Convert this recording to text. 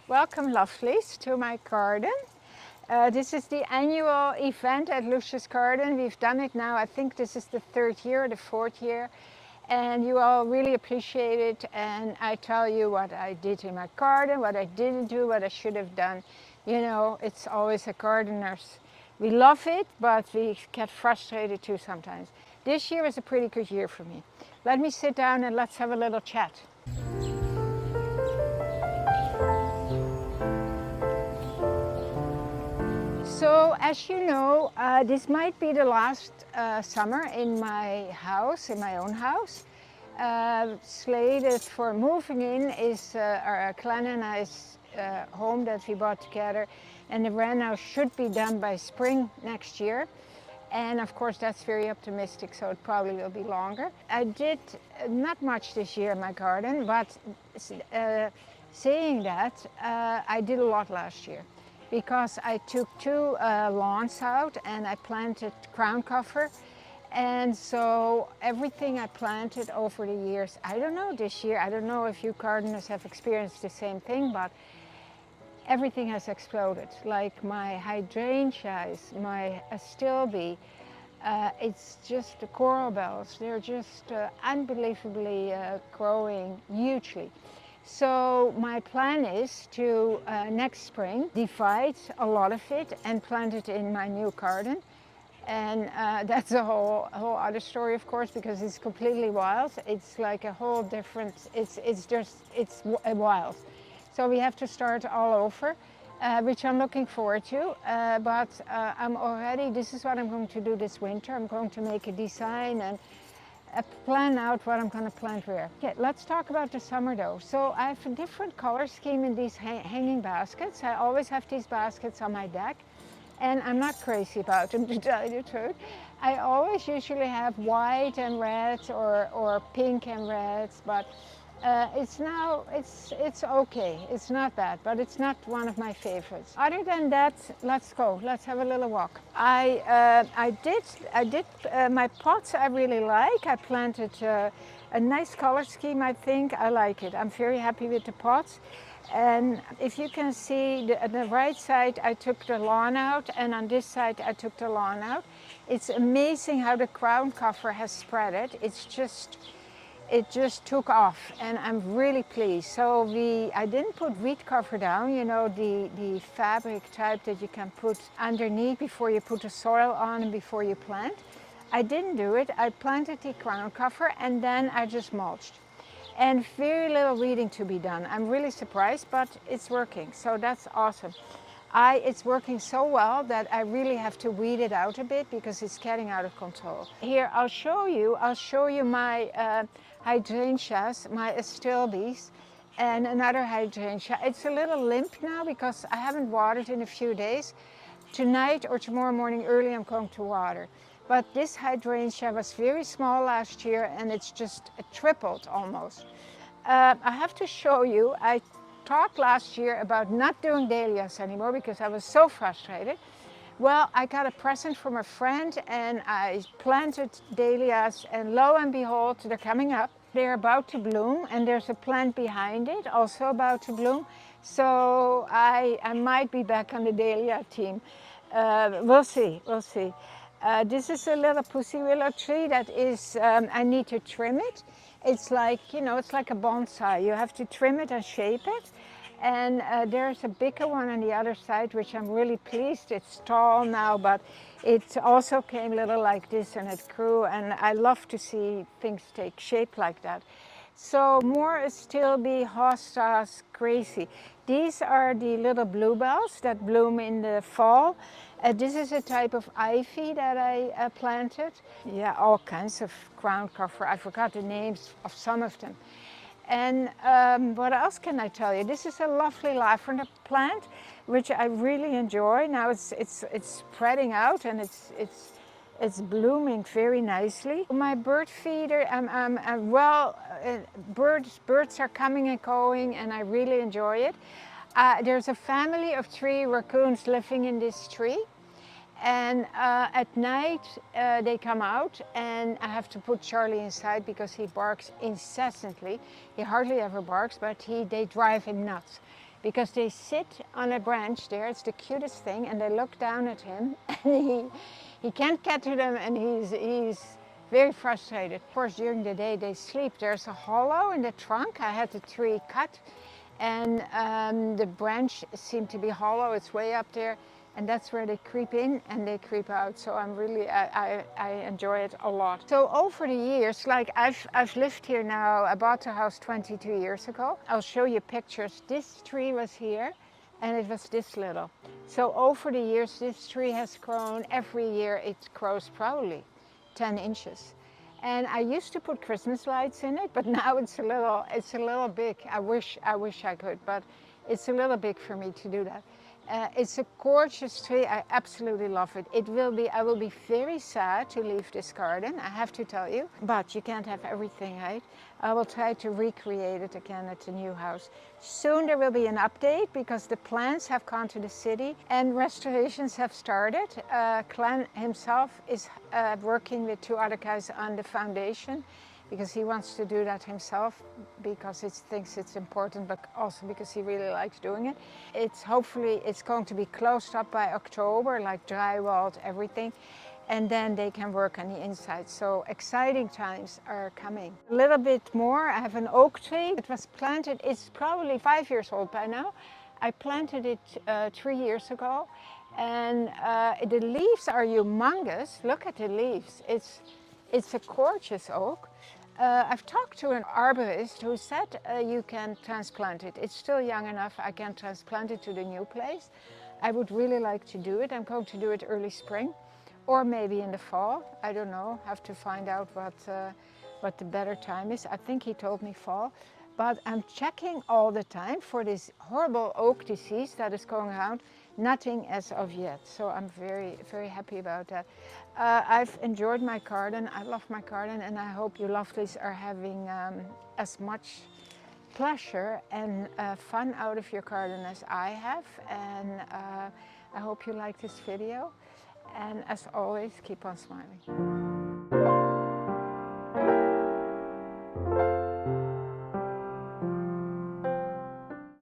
Welcome, lovelies, to my garden. This is the annual event at Lousje's garden. We've done it now, I think this is the third year, the fourth year. And you all really appreciate it. And I tell you what I did in my garden, what I didn't do, what I should have done. You know, it's always a gardener's. We love it, but we get frustrated too sometimes. This year was a pretty good year for me. Let me sit down and let's have a little chat. So, as you know, this might be the last summer in my house, in my own house. Slated for moving in is our Clan and I's home that we bought together, and the reno should be done by spring next year. And of course, that's very optimistic, so it probably will be longer. I did not much this year in my garden, but saying that, I did a lot last year because I took two lawns out and I planted ground cover. And so everything I planted over the years, I don't know this year, I don't know if you gardeners have experienced the same thing, but everything has exploded. Like my hydrangeas, my astilbe, it's just the coral bells, they're just unbelievably growing hugely. So my plan is to next spring divide a lot of it and plant it in my new garden. And that's a whole other story, of course, because it's completely wild. It's like a whole different, it's wild. So we have to start all over, which I'm looking forward to. But I'm already, this is what I'm going to do this winter. I'm going to make a design and plan out what I'm going to plant where. Okay, let's talk about the summer though. So I have a different color scheme in these hanging baskets. I always have these baskets on my deck. And I'm not crazy about them, to tell you the truth. I always usually have white and red or pink and reds, but it's okay. It's not bad, but it's not one of my favorites. Other than that, let's go. Let's have a little walk. I did my pots. I really like. I planted a nice color scheme. I think I like it. I'm very happy with the pots. And if you can see, on the right side I took the lawn out, and on this side I took the lawn out. It's amazing how the ground cover has spread it. It just took off, and I'm really pleased. So I didn't put wheat cover down, you know, the fabric type that you can put underneath before you put the soil on and before you plant. I didn't do it. I planted the ground cover and then I just mulched. And very little weeding to be done. I'm really surprised, but it's working, so that's awesome. It's working so well that I really have to weed it out a bit because it's getting out of control. Here, I'll show you my hydrangeas, my astilbes, and another hydrangea. It's a little limp now because I haven't watered in a few days. Tonight or tomorrow morning early I'm going to water. But this hydrangea was very small last year and it's just tripled almost. I have to show you, I talked last year about not doing dahlias anymore because I was so frustrated. Well, I got a present from a friend and I planted dahlias, and lo and behold, they're coming up. They're about to bloom, and there's a plant behind it also about to bloom. So I might be back on the dahlia team. We'll see, we'll see. This is a little pussy willow tree that is, I need to trim it. It's like, you know, it's like a bonsai. You have to trim it and shape it. And there's a bigger one on the other side, which I'm really pleased. It's tall now, but it also came a little like this and it grew. And I love to see things take shape like that. So more astilbe, hostas, crazy. These are the little bluebells that bloom in the fall. This is a type of ivy that I planted. Yeah, all kinds of ground cover. I forgot the names of some of them. And what else can I tell you? This is a lovely lavender plant, which I really enjoy. Now it's spreading out and it's blooming very nicely. My bird feeder, birds are coming and going, and I really enjoy it. There's a family of 3 raccoons living in this tree. And at night they come out, and I have to put Charlie inside because he barks incessantly. He hardly ever barks, but they drive him nuts. because they sit on a branch there. It's the cutest thing, and they look down at him, and he can't capture them, and he's very frustrated. Of course, during the day they sleep. There's a hollow in the trunk. I had the tree cut, and the branch seemed to be hollow. It's way up there, and that's where they creep in and they creep out. So I enjoy it a lot. So over the years, like I've lived here now. I bought the house 22 years ago. I'll show you pictures. This tree was here, and it was this little. So over the years, this tree has grown. Every year it grows probably 10 inches. And I used to put Christmas lights in it, but now it's a little big. I wish I could, but it's a little big for me to do that. It's a gorgeous tree. I absolutely love it. I will be very sad to leave this garden, I have to tell you, but you can't have everything, right? I will try to recreate it again at the new house. Soon there will be an update because the plans have gone to the city and restorations have started. Clan himself is working with 2 other guys on the foundation because he wants to do that himself because he thinks it's important, but also because he really likes doing it. Hopefully it's going to be closed up by October, like drywalled, everything. And then they can work on the inside. So exciting times are coming. A little bit more, I have an oak tree. It was planted, it's probably 5 years old by now. I planted it 3 years ago, and the leaves are humongous. Look at the leaves. It's a gorgeous oak. I've talked to an arborist who said you can transplant it. It's still young enough, I can transplant it to the new place. I would really like to do it. I'm going to do it early spring. Or maybe in the fall, I don't know, have to find out what the better time is. I think he told me fall, but I'm checking all the time for this horrible oak disease that is going around. Nothing as of yet, so I'm very, very happy about that. I've enjoyed my garden, I love my garden, and I hope you lovelies are having as much pleasure and fun out of your garden as I have, and I hope you like this video. And as always, keep on smiling.